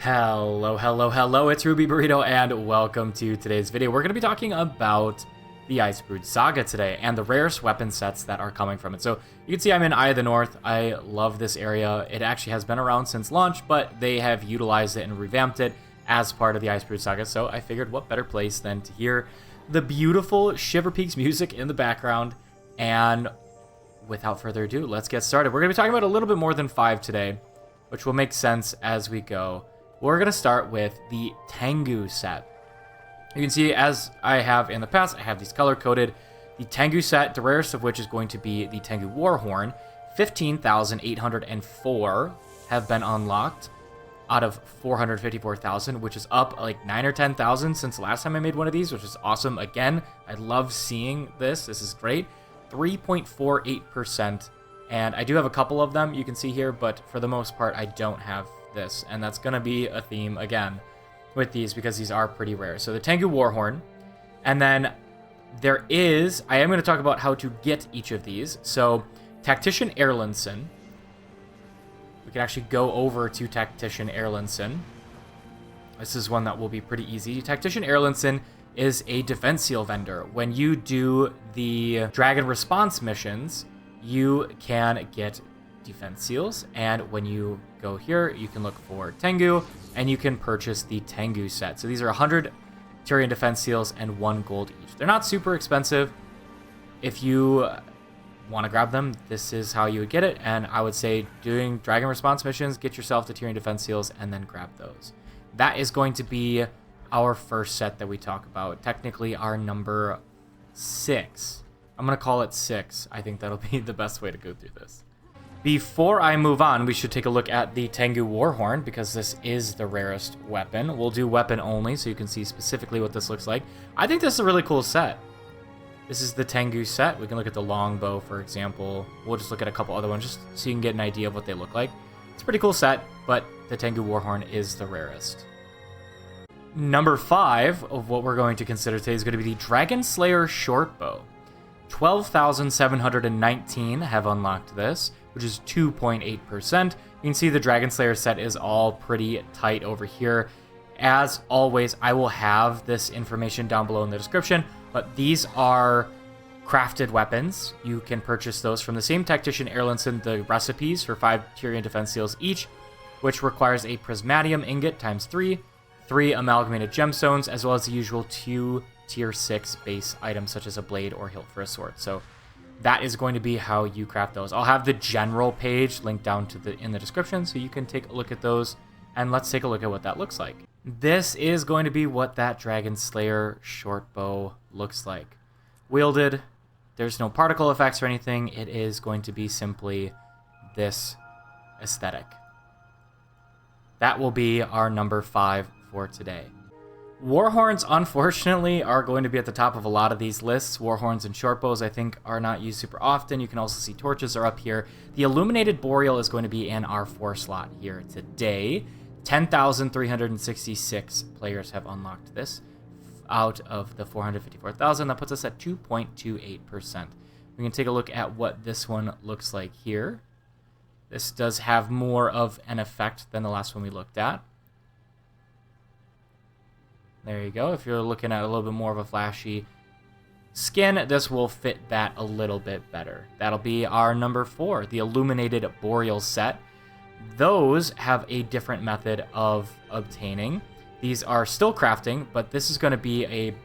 Hello, hello, hello, it's Ruby Burrito, and welcome to today's video. We're going to be talking about the Icebrood Saga today, and the rarest weapon sets that are coming from it. So, you can see I'm in Eye of the North. I love this area. It actually has been around since launch, but they have utilized it and revamped it as part of the Icebrood Saga, so I figured what better place than to hear the beautiful Shiver Peaks music in the background, and without further ado, let's get started. We're going to be talking about a little bit more than 5 today, which will make sense as we go. We're going to start with the Tangu Set. You can see, as I have in the past, I have these color-coded. The Tangu Set, the rarest of which is going to be the Tangu Warhorn. 15,804 have been unlocked out of 454,000, which is up like 9 or 10,000 since the last time I made one of these, which is awesome. Again, I love seeing this. This is great. 3.48%. And I do have a couple of them you can see here, but for the most part, I don't have this, and that's going to be a theme again with these because these are pretty rare. So the Tangu Warhorn, and then I am going to talk about how to get each of these. So Tactician Erlandson, we can actually go over to Tactician Erlandson. This is one that will be pretty easy. Tactician Erlandson is a defense seal vendor. When you do the Dragon Response missions, you can get defense seals, and when you go here, you can look for Tengu, and you can purchase the Tangu Set. So these are 100 Tyrian defense seals and 1 gold each. They're not super expensive. If you want to grab them, this is how you would get it, and I would say doing Dragon Response missions, get yourself the Tyrian defense seals, and then grab those. That is going to be our first set that we talk about. Technically, our number 6. I'm going to call it 6. I think that'll be the best way to go through this. Before I move on, we should take a look at the Tangu Warhorn, because this is the rarest weapon. We'll do weapon only, so you can see specifically what this looks like. I think this is a really cool set. This is the Tangu Set. We can look at the longbow, for example. We'll just look at a couple other ones, just so you can get an idea of what they look like. It's a pretty cool set, but the Tangu Warhorn is the rarest. Number 5 of what we're going to consider today is going to be the Dragon Slayer Shortbow. 12,719 have unlocked this, which is 2.8%. You can see the Dragon Slayer set is all pretty tight over here. As always, I will have this information down below in the description, but these are crafted weapons. You can purchase those from the same Tactician Erlandson, the recipes for 5 Tyrian defense seals each, which requires a Prismatium ingot times 3, 3 amalgamated gemstones, as well as the usual 2 tier 6 base items such as a blade or hilt for a sword. So that is going to be how you craft those. I'll have the general page linked down to in the description, so you can take a look at those, and let's take a look at what that looks like. This is going to be what that Dragon Slayer Shortbow looks like. Wielded, there's no particle effects or anything. It is going to be simply this aesthetic. That will be our number 5 for today. Warhorns, unfortunately, are going to be at the top of a lot of these lists. Warhorns and shortbows, I think, are not used super often. You can also see torches are up here. The Illuminated Boreal is going to be in our 4 slot here today. 10,366 players have unlocked this out of the 454,000. That puts us at 2.28%. We can take a look at what this one looks like here. This does have more of an effect than the last one we looked at. There you go. If you're looking at a little bit more of a flashy skin, this will fit that a little bit better. That'll be our number 4, the Illuminated Boreal Set. Those have a different method of obtaining. These are still crafting, but this is going to be a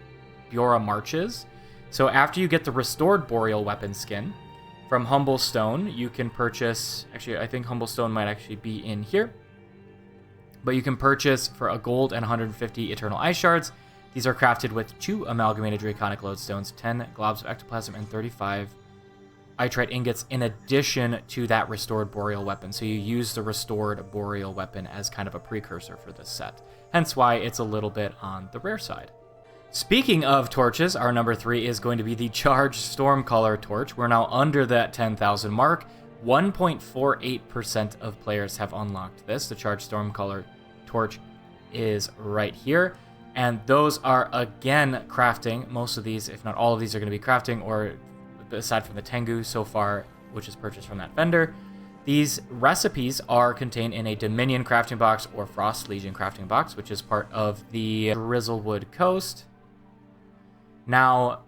Biora Marches. So after you get the Restored Boreal Weapon skin from Humble Stone, you can purchase... Actually, I think Humble Stone might actually be in here. But you can purchase for a gold and 150 Eternal Ice Shards. These are crafted with 2 amalgamated Draconic Lodestones, 10 globs of ectoplasm, and 35 Itrite ingots in addition to that Restored Boreal Weapon. So you use the Restored Boreal Weapon as kind of a precursor for this set. Hence why it's a little bit on the rare side. Speaking of torches, our number 3 is going to be the Charged Stormcaller Torch. We're now under that 10,000 mark. 1.48% of players have unlocked this. The Charged Stormcaller Torch is right here. And those are, again, crafting. Most of these, if not all of these, are going to be crafting, or aside from the Tengu so far, which is purchased from that vendor. These recipes are contained in a Dominion crafting box or Frost Legion crafting box, which is part of the Drizzlewood Coast. Now,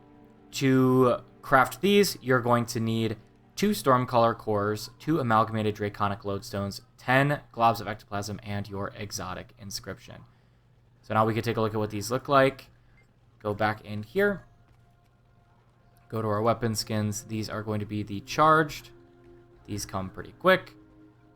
to craft these, you're going to need 2 Stormcaller cores, 2 amalgamated draconic lodestones, 10 globs of ectoplasm, and your exotic inscription. So now we can take a look at what these look like. Go back in here. Go to our weapon skins. These are going to be the charged. These come pretty quick.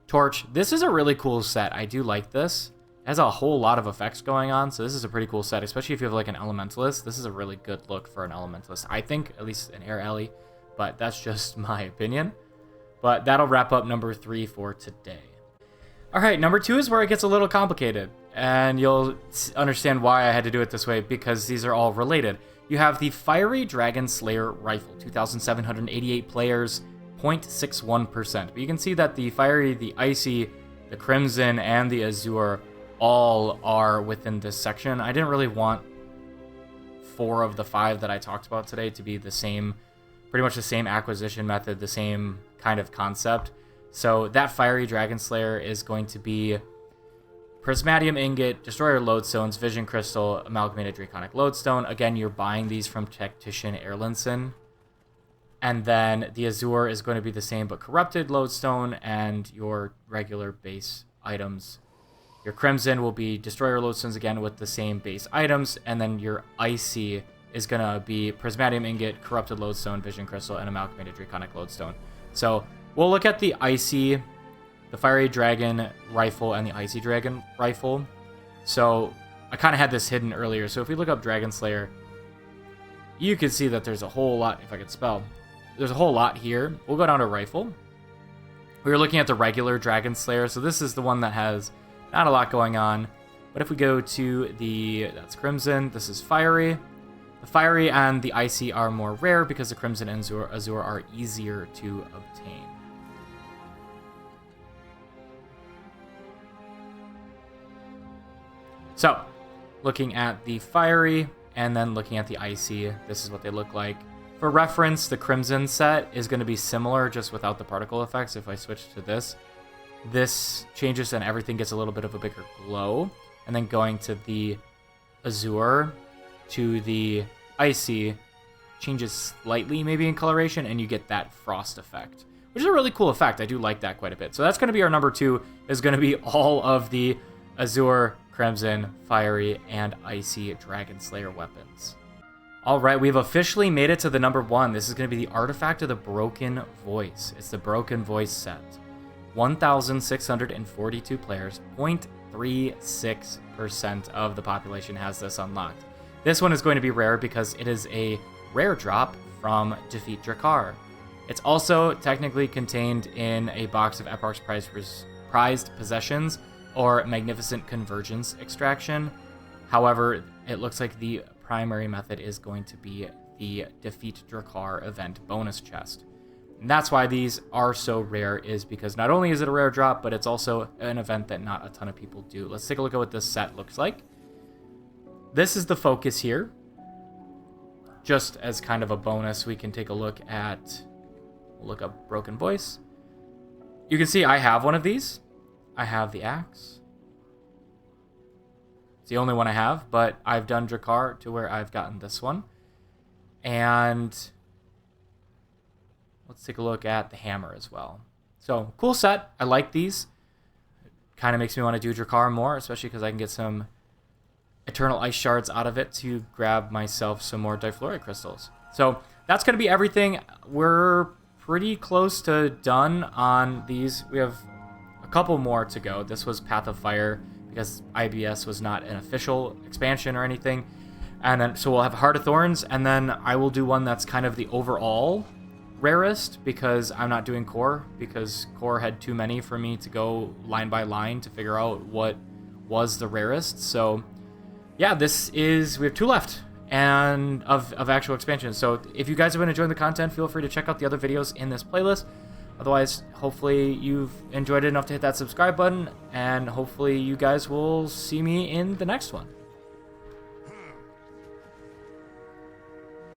Torch. This is a really cool set. I do like this. It has a whole lot of effects going on, so this is a pretty cool set, especially if you have like an elementalist. This is a really good look for an elementalist, I think, at least an air alley, but that's just my opinion. But that'll wrap up number 3 for today. All right, number 2 is where it gets a little complicated, and you'll understand why I had to do it this way, because these are all related. You have the Fiery Dragon Slayer Rifle, 2,788 players, 0.61%. But you can see that the Fiery, the Icy, the Crimson, and the Azure all are within this section. I didn't really want 4 of the 5 that I talked about today to be the same, pretty much the same acquisition method, the same kind of concept. So that Fiery Dragon Slayer is going to be Prismatium Ingot, Destroyer Lodestones, Vision Crystal, Amalgamated Draconic Lodestone. Again, you're buying these from Tactician Erlinson. And then the Azure is going to be the same, but Corrupted Lodestone and your regular base items. Your Crimson will be Destroyer Lodestones again with the same base items. And then your Icy is going to be Prismatium Ingot, Corrupted Lodestone, Vision Crystal, and Amalgamated Draconic Lodestone. So we'll look at the Icy, the Fiery Dragon Rifle, and the Icy Dragon Rifle. So I kind of had this hidden earlier. So if we look up Dragon Slayer, you can see that there's a whole lot, if I could spell, there's a whole lot here. We'll go down to Rifle. We were looking at the regular Dragon Slayer. So this is the one that has not a lot going on. But if we go to the, that's Crimson, this is Fiery. The Fiery and the Icy are more rare because the Crimson and Azure are easier to obtain. So, looking at the Fiery and then looking at the Icy, this is what they look like. For reference, the Crimson set is going to be similar, just without the particle effects. If I switch to this, this changes and everything gets a little bit of a bigger glow. And then going to the Azure to the Icy changes slightly maybe in coloration, and you get that frost effect, which is a really cool effect. I do like that quite a bit. So that's going to be our number 2, is going to be all of the Azure, Crimson, Fiery, and Icy Dragon Slayer weapons. All right, we've officially made it to the number 1. This is going to be the Artifact of the Broken Voice. It's the Broken Voice set. 1,642 players, 0.36% of the population has this unlocked. This one is going to be rare because it is a rare drop from Defeat Drakkar. It's also technically contained in a box of Eparch's prized possessions, or Magnificent Convergence Extraction. However, it looks like the primary method is going to be the Defeat Drakkar event bonus chest. And that's why these are so rare, is because not only is it a rare drop, but it's also an event that not a ton of people do. Let's take a look at what this set looks like. This is the focus here. Just as kind of a bonus, we can take a look at, we'll look up Broken Voice. You can see I have one of these. I have the axe. It's the only one I have, but I've done Drakkar to where I've gotten this one. And let's take a look at the hammer as well. So, cool set. I like these. Kind of makes me want to do Drakkar more, especially because I can get some Eternal Ice Shards out of it to grab myself some more Difluorite Crystals. So, that's going to be everything. We're pretty close to done on these. We have a couple more to go. This was Path of Fire because IBS was not an official expansion or anything. And then, so we'll have Heart of Thorns, and then I will do one that's kind of the overall rarest because I'm not doing core, because core had too many for me to go line by line to figure out what was the rarest. So yeah, this is, we have 2 left and of actual expansions. So if you guys have been enjoying the content, feel free to check out the other videos in this playlist. Otherwise, hopefully you've enjoyed it enough to hit that subscribe button, and hopefully you guys will see me in the next one.